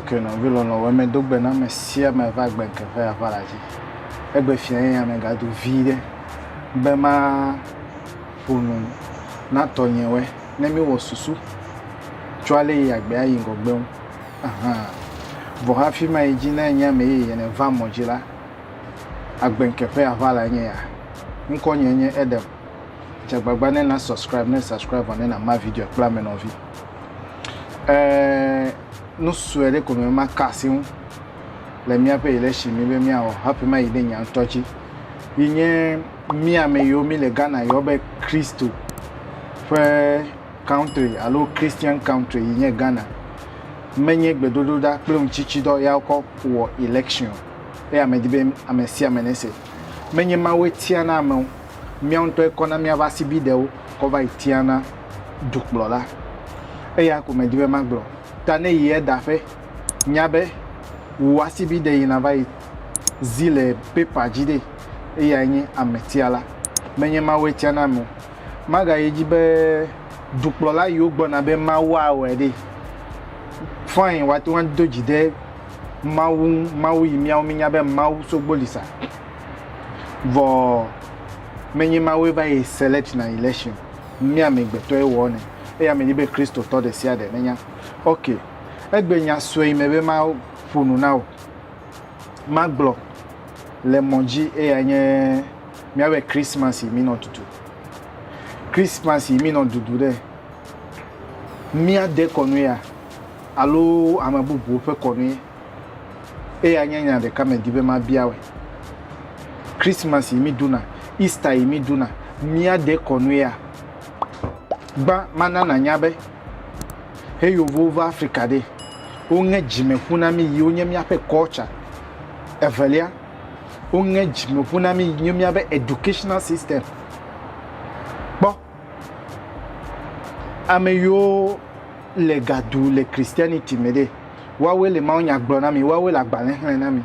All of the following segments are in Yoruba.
Ok, non, vu l'on a mis double non, mais si elle me va bien que faire à la vie. Et bien, fier, elle me garde vide. Ben, ma pour nous, n'a tonné, ouais, n'aimez au sous. Tu as les yagbe à yingobon. Vous avez ma idina, n'y a mais y a 20 modula. A bien que faire à la nia. Nous connaissons Edem. Tu as besoin de subscribe, à ma vidéo, plein de vie. Nous souhaitons que nous ma cassions les miens pays les chimie les miens happy ma idée n'y a touché il y a mia me yomi le Ghana yobe Christo for country allo Christian country il y a Ghana menye gbedodo da plum chichi do ya ko for election e amedibe amesi amenese menye ma wetiana ma mi onto economy avasi bideo cover itiana dukblola e ya ko medibe maglo tane ye dafe nyabe wasibi de inavai zile pepa jide e yanyi ametiala menye ma wetiana mo maga yibe duklola yogbo na be mawa wede fine what wan dojide mawu yimia ominya be mawu sogbolisa vo menye ma we ba select na election mi amegbeto e wone e ya menibe Kristo to de sia de nenya okay egbenya so imebe ma funu now maglo le monji e anye miawe Christmas mi no tutu Christmas mi no dudu de mia de konuya alo amabubu pe konuye e anye nya de kame dibe ma biawe Christmas mi duna Easter mi duna mia de konuya ba manana nyabe he yovo Africa de onge jime kuna mi yonye mi ape culture evalia onge jime kuna mi nyomi abe educational system bon ameyo le gadu le Christianity mede wawe le ma onya gbona mi wawe la gba na mi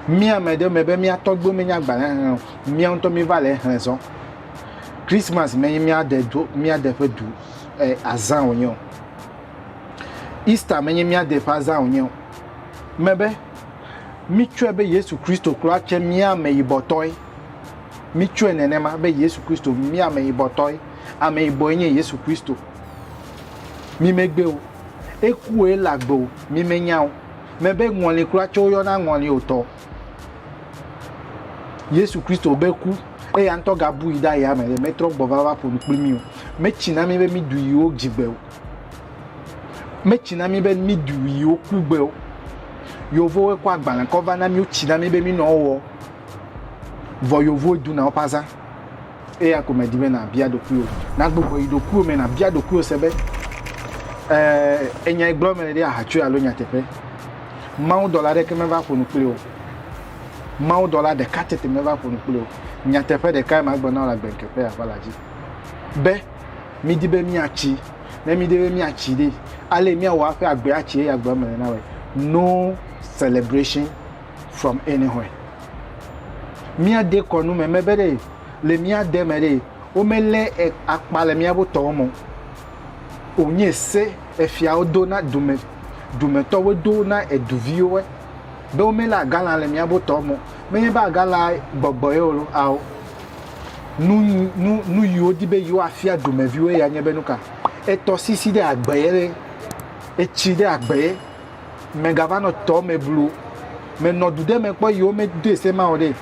mi amede mebe mi atogbo mi nya gba na mi onto mi vale raison Christmas mi ade fe du azan onyo Easter menye mi ade faza onyo mebe mi twebe Yesu Kristo kura che mi ameyibotoi mi twe nenema be Yesu Kristo mi ameyibotoi ameyiboye Yesu Kristo mi megbe o eku e lagbo mi menya o mebe nwole kura che oyo na nwole oto Yesu Kristo beku e ya nto gabu ida ya mere metro gbova po nupimi o mechina mi be mi du yo jigbe o mechina mi be mi du yo kugbe o yovo e kwa agba cover na mi ochina mi be mi no wo vo yovo du na opaza e ya ko medibe na bia dokuo na gbogbo idokuo me na bia dokuo sebe enya igbo me de ahachu alo nya tepe $1 ke me va po nupile o $1 de katete me va po nupile o nya tepe de kai magbo na la gbenkepe avalaji be mi dibe mi achi na mi dibe mi achi de ale mi awa fe agbe achi e agbo me na we no celebration from anywhere mi ade konu me mebere le mi ade mere o mele akpale mi aboto mo onye se efia odo na dume to we do na eduvio we be o mele agala le mi aboto mo me ba agala gbogbo e olo awo nu yo dibe yo afia dume viwe ya nyebe nuka eto sisi de agbeye e chi de agbeye me gavano to me blue me no dude me po yo me de se ma ode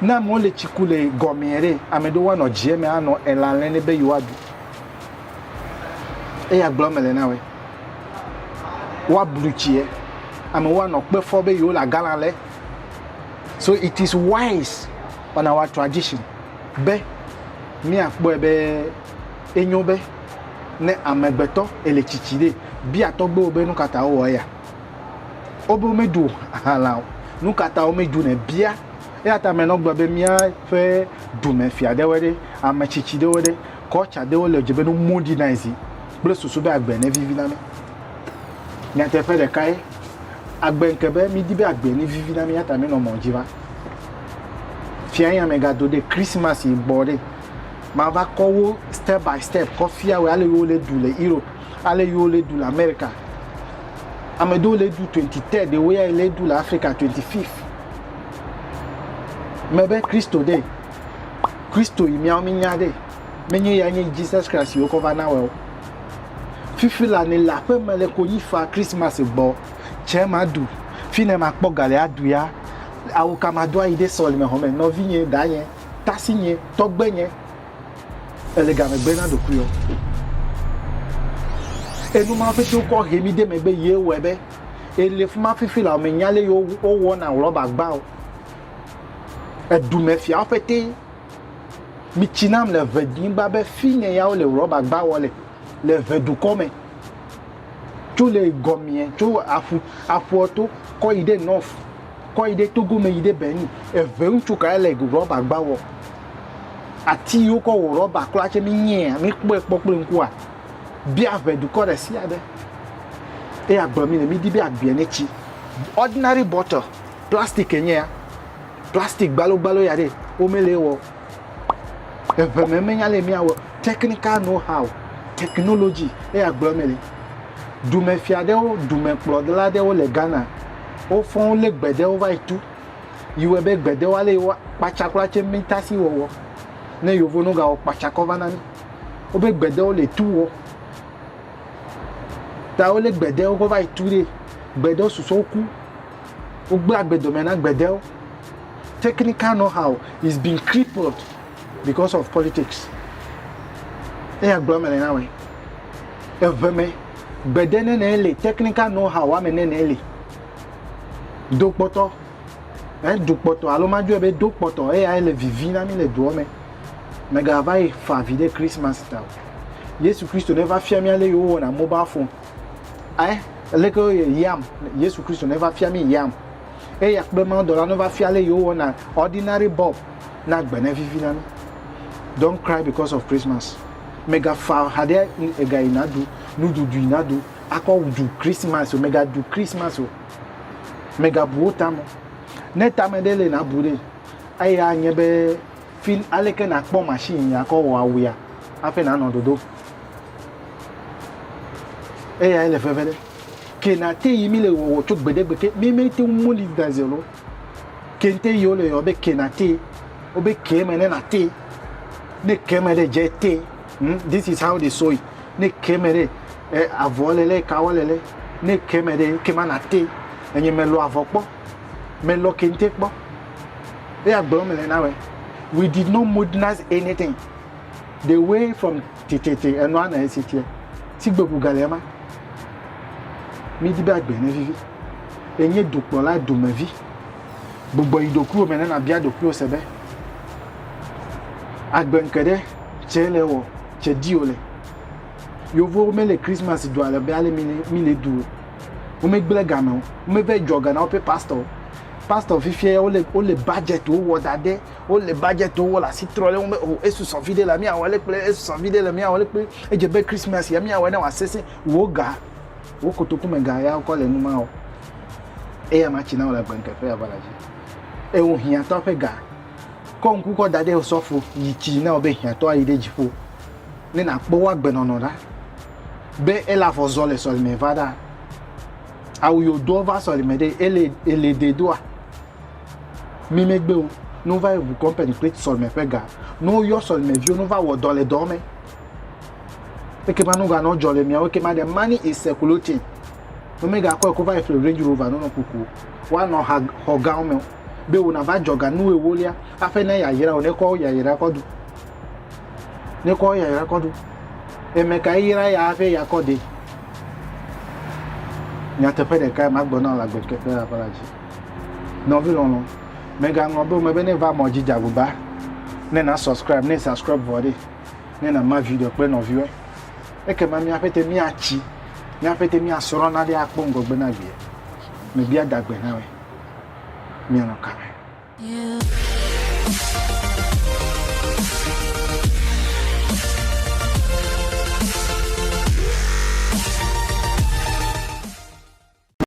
na mo le chikule gomiere amedo wa no je me ano elale ne be yo adu e ya glomele na we wa blue chie ame wa no pe fo be yo la galale so it is wise on our tradition be mi akpo ebe enyobe ne amegbeto ele chichide bi atogbo obe nu kata wo ya obo medu ala nu kata o medu ne bia e ata me no gba be mia fe du me fia de wede amachichi de wede culture de wole jebe no modernize ble susu be agbe ne vivi na me nya te fe de kai agbe nkebe mi di be agbe ne vivi na me ata me no monjiva fia ya me gado de Christmas ibode ma va kowo step by step ko fia we ale yo le du le Europe ale yo le du l'America Amedo le du 23 de way le du la Africa 25th. Mebe Christo de. Christo imia minyade. Menye ya nye Jesus Christ yo kova na we. Fifi la ne la pe mele ko yi fa Christmas bo. Chema du. Fine ma kpo gale adu ya. Awu kamado ide sol me home no vinye danye. Tasinye, togbenye. Ele ga me gbe na do kuyo. Enu ma fe to ko hemi de me gbe ye webe. Ele fuma fifi la me nyale yo o wo na roba gba o. Edu me fi afete. Mi chinam le vedin ba be fine ya o le roba gba wole. Le vedu kome. Tu le gomien, tu afu oto ko ide north. Ko ide togo me ide beni. E veun tu ka le roba gba wo. Ati yo ko roba kla che mi nye mi popo nku a. Bi avedu ko re si ade. E agbomi le mi di bi agbe nechi. Ordinary bottle, plastic enye. Plastic balo ya de. O mele wo. E ve me menya le mi awo technical know how, technology e agbomi le. Du me fiade o, du me plod la de o le Ghana. O fon le gbede o va itu. Iwe be gbede wa le wa pachakla che mi tasi wo. Ne yovo no ga o pachakova na ni. O be gbede o le tu wo. Ta o le gbede o ko va itu de. Gbede o suso ku. O gba gbede me na gbede o. Technical know-how is being crippled because of politics. E agbomi le na we. E veme gbede ne le technical know-how wa me ne le. Dokpoto. Dokpoto alo maju ebe dokpoto e a le vivina mi le duome. Mega vai fa vide Christmas ta. Yesu Christo never fear me ale yo na mobile phone. Leko yam. Yesu Christo never fear me yam. E yak be man dollar never fear ale yo na ordinary bulb na gbene vivina mi. Don't cry because of Christmas. Mega fa hade ega inadu, nudu du inadu, akọ du Christmas o mega du Christmas o. Mega buotamo. Netame dele na bude. Aya nyebe feel aleke na kpo machine ya ko wa wuya. Afe na no dodo. Eya ele fevele. Kenate yimi le wo to gbedegbe mi mete muli dazelo. Kente yo le obe kenate. Obe kemene na te. Ne kemere jete. This is how they saw it. Ne kemere avolele kawolele. Ne kemere kemanate. Enye melo avokpo. Melo kente kpo. We did not modernize anything. The way from titete and one is it here. Sigbebu galema. Mi di ba gbe na vivi. Enye dukpo la do ma vi. Gbogbo idoku o mena na bia doku o sebe. Agbenkede chele wo, che diole. Yo vo me le Christmas do ala be ale mi le du. O me gbele gama o me ve joga na o pe pastor fifie o le budget o wo dade o le budget o wo la citrole o esu son vide la mi awole pe esu son vide la mi awole pe e je be Christmas ya mi awole na wa sese wo ga wo kotoku me ga ya ko le nu ma o e ya ma chi na o la gbanke fe ya balaji e o hian to fe ga ko nku ko dade o sofo yi chi na o be hian to ayide jifo ni na po wa gbenono da be e la fo zole so me vada awu yo do va so le mede ele de doa mi megbe o no va vous compagnie plate sol me pega no yo sol me vio no va wo do le dorme e ke manu ga no jole mi o ke ma the money is circulating no me ga ko va e Range Rover no kuku wa no ho ga o me be wo na va joga nu e wolia afa na ya yira o ne ko ya yira ko du e me ka yira ya afa ya ko de nyate pe de ka ma gbona la gbe ke pe apalaji no vi lon mega ngo be me be ne va mo jija buba ne na subscribe body ne na ma video pe no view e ke ma mi afete mi achi mi afete mi asoro na de akpo ngogbe na bi me bi adagbe na we mi no ka